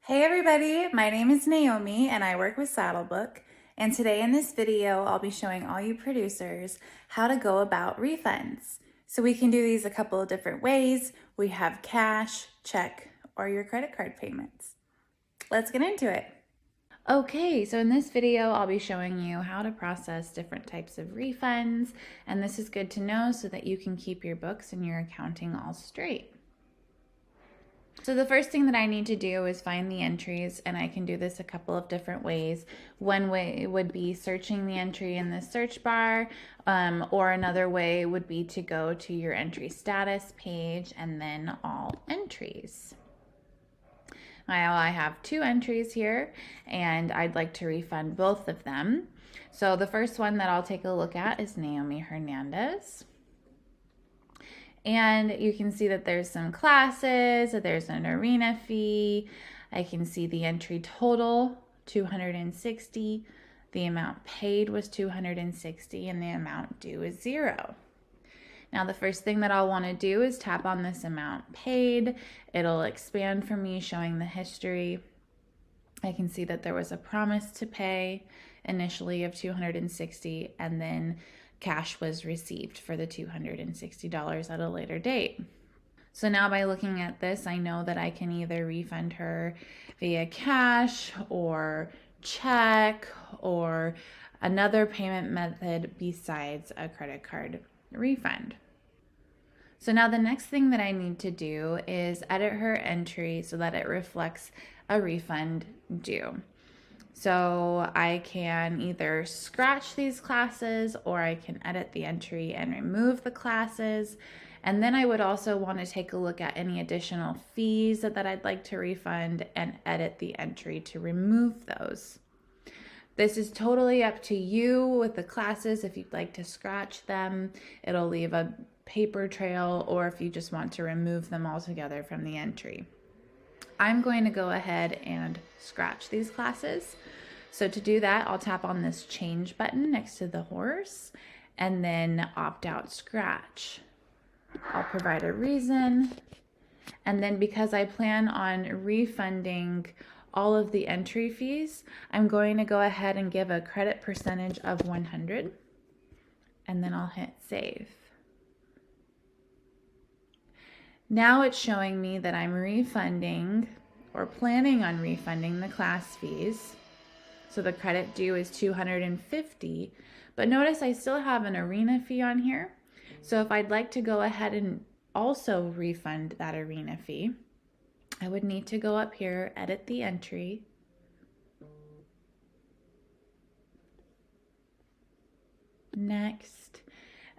Hey everybody, my name is Naomi and I work with SaddleBook. And today in this video, I'll be showing all you producers how to go about refunds. So we can do these a couple of different ways. We have cash, check, or your credit card payments. Let's get into it. Okay, so in this video, I'll be showing you how to process different types of refunds. And this is good to know so that you can keep your books and your accounting all straight. So the first thing that I need to do is find the entries, and I can do this a couple of different ways. One way would be searching the entry in the search bar, or another way would be to go to your entry status page and then all entries. I have two entries here, and I'd like to refund both of them. So the first one that I'll take a look at is Naomi Hernandez. And you can see that there's some classes, there's an arena fee. I can see the entry total, 260. The amount paid was 260 and the amount due is 0. Now the first thing that I'll want to do is tap on this amount paid. It'll expand for me showing the history. I can see that there was a promise to pay initially of 260 and then cash was received for the $260 at a later date. So now by looking at this, I know that I can either refund her via cash or check or another payment method besides a credit card refund. So now the next thing that I need to do is edit her entry so that it reflects a refund due. So I can either scratch these classes or I can edit the entry and remove the classes. And then I would also want to take a look at any additional fees that I'd like to refund and edit the entry to remove those. This is totally up to you with the classes. If you'd like to scratch them, it'll leave a paper trail, or if you just want to remove them altogether from the entry. I'm going to go ahead and scratch these classes. So to do that, I'll tap on this change button next to the horse and then opt out scratch. I'll provide a reason. And then because I plan on refunding all of the entry fees, I'm going to go ahead and give a credit percentage of 100 and then I'll hit save. Now it's showing me that I'm refunding or planning on refunding the class fees. So the credit due is $250, but notice I still have an arena fee on here. So if I'd like to go ahead and also refund that arena fee, I would need to go up here, edit the entry, next.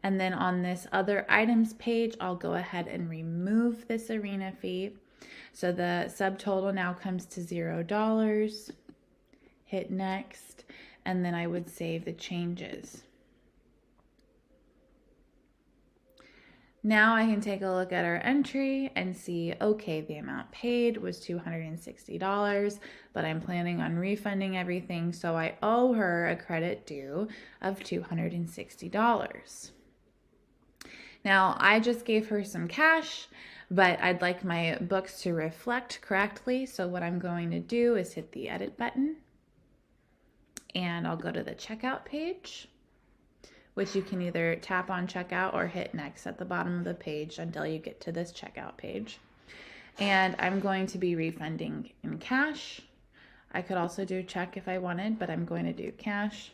And then on this other items page, I'll go ahead and remove this arena fee. So the subtotal now comes to $0. Hit next, and then I would save the changes. Now I can take a look at our entry and see, okay, the amount paid was $260, but I'm planning on refunding everything, so I owe her a credit due of $260. Now, I just gave her some cash, but I'd like my books to reflect correctly, so what I'm going to do is hit the edit button, and I'll go to the checkout page, which you can either tap on checkout or hit next at the bottom of the page until you get to this checkout page. And I'm going to be refunding in cash. I could also do check if I wanted, but I'm going to do cash.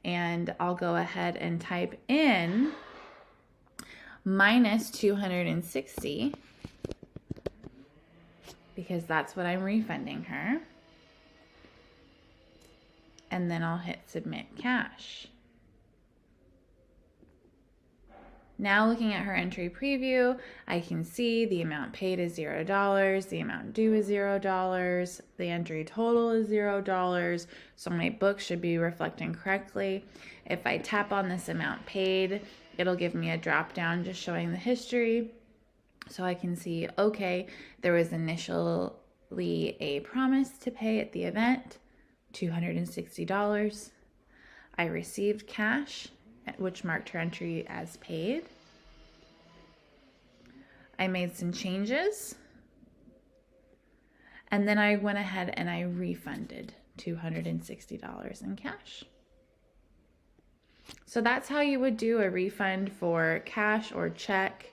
And I'll go ahead and type in minus 260 because that's what I'm refunding her. And then I'll hit submit cash. Now looking at her entry preview, I can see the amount paid is $0, the amount due is $0, the entry total is $0, so my book should be reflecting correctly. If I tap on this amount paid, it'll give me a drop down just showing the history. So I can see, okay, there was initially a promise to pay at the event, $260. I received cash, which marked her entry as paid. I made some changes And then I went ahead and I refunded $260 in cash. So that's how you would do a refund for cash or check.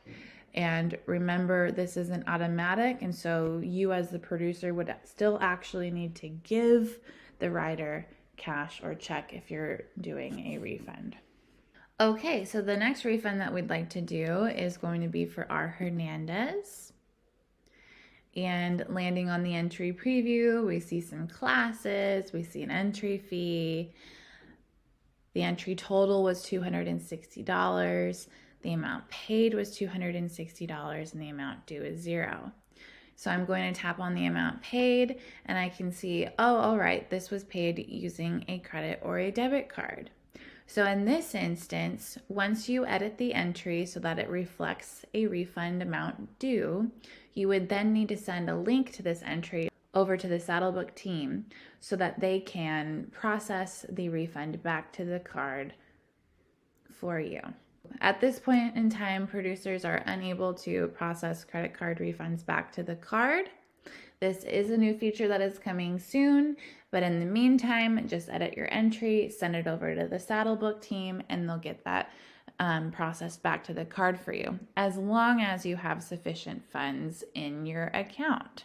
And remember, this isn't automatic, and so you as the producer would still actually need to give the writer cash or check if you're doing a refund. Okay, so the next refund that we'd like to do is going to be for R. Hernandez. And landing on the entry preview, we see some classes, we see an entry fee. The entry total was $260. The amount paid was $260 and the amount due is $0. So I'm going to tap on the amount paid and I can see, oh, all right, this was paid using a credit or a debit card. So in this instance, once you edit the entry so that it reflects a refund amount due, you would then need to send a link to this entry over to the SaddleBook team so that they can process the refund back to the card for you. At this point in time, producers are unable to process credit card refunds back to the card. This is a new feature that is coming soon, but in the meantime, just edit your entry, send it over to the SaddleBook team, and they'll get that processed back to the card for you, as long as you have sufficient funds in your account.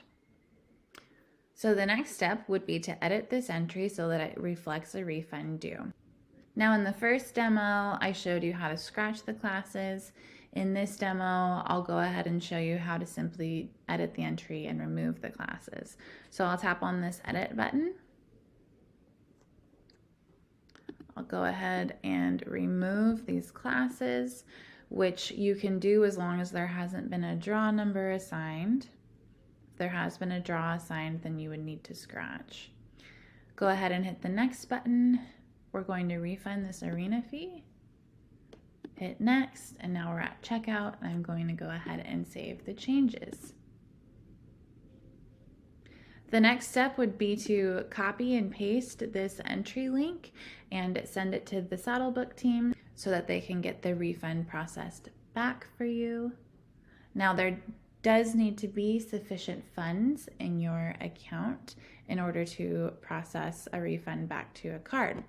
So the next step would be to edit this entry so that it reflects a refund due. Now in the first demo, I showed you how to scratch the classes. In this demo, I'll go ahead and show you how to simply edit the entry and remove the classes. So I'll tap on this edit button. I'll go ahead and remove these classes, which you can do as long as there hasn't been a draw number assigned. If there has been a draw assigned, then you would need to scratch. Go ahead and hit the next button. We're going to refund this arena fee. Hit next, and now we're at checkout, and I'm going to go ahead and save the changes. The next step would be to copy and paste this entry link and send it to the SaddleBook team so that they can get the refund processed back for you. Now there does need to be sufficient funds in your account in order to process a refund back to a card.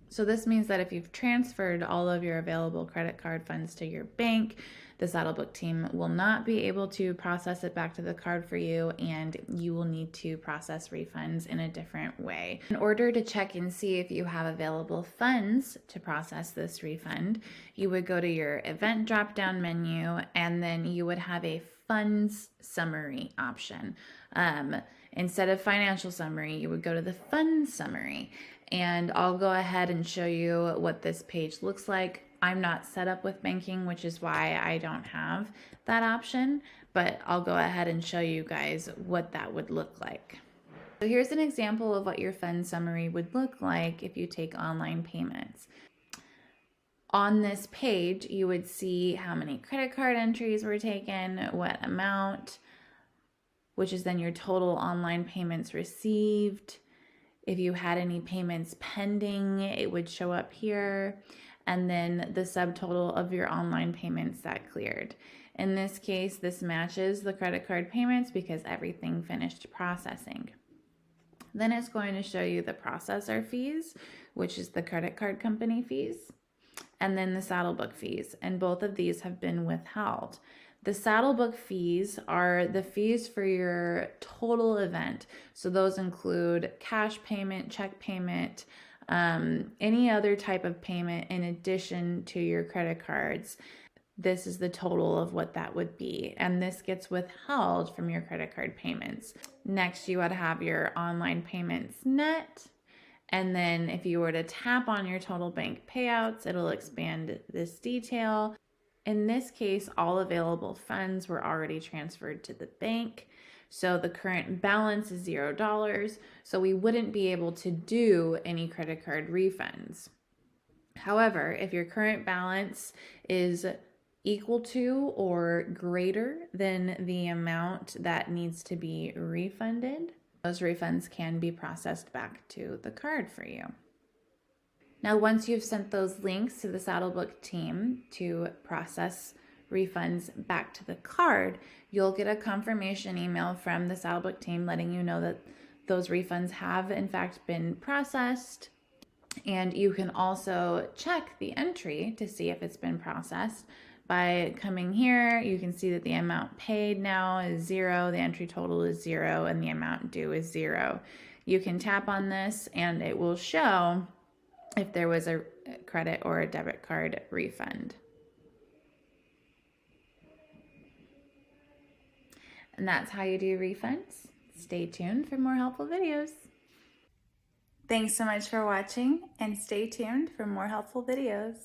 So this means that if you've transferred all of your available credit card funds to your bank, the SaddleBook team will not be able to process it back to the card for you, and you will need to process refunds in a different way. In order to check and see if you have available funds to process this refund, you would go to your event drop-down menu, and then you would have a funds summary option. Instead of financial summary, you would go to the funds summary. And I'll go ahead and show you what this page looks like. I'm not set up with banking, which is why I don't have that option, but I'll go ahead and show you guys what that would look like. So here's an example of what your fund summary would look like if you take online payments. On this page, you would see how many credit card entries were taken, what amount, which is then your total online payments received. If you had any payments pending, it would show up here, and then the subtotal of your online payments that cleared. In this case, this matches the credit card payments because everything finished processing. Then it's going to show you the processor fees, which is the credit card company fees, and then the SaddleBook fees, and both of these have been withheld. The SaddleBook fees are the fees for your total event. So those include cash payment, check payment, any other type of payment in addition to your credit cards. This is the total of what that would be. And this gets withheld from your credit card payments. Next, you would have your online payments net. And then if you were to tap on your total bank payouts, it'll expand this detail. In this case, all available funds were already transferred to the bank. So the current balance is $0. So we wouldn't be able to do any credit card refunds. However, if your current balance is equal to or greater than the amount that needs to be refunded, those refunds can be processed back to the card for you. Now, once you've sent those links to the SaddleBook team to process refunds back to the card, you'll get a confirmation email from the SaddleBook team letting you know that those refunds have in fact been processed. And you can also check the entry to see if it's been processed by coming here. You can see that the amount paid now is 0, the entry total is 0, and the amount due is 0. You can tap on this and it will show if there was a credit or a debit card refund. And that's how you do refunds. Stay tuned for more helpful videos. Thanks so much for watching, and stay tuned for more helpful videos.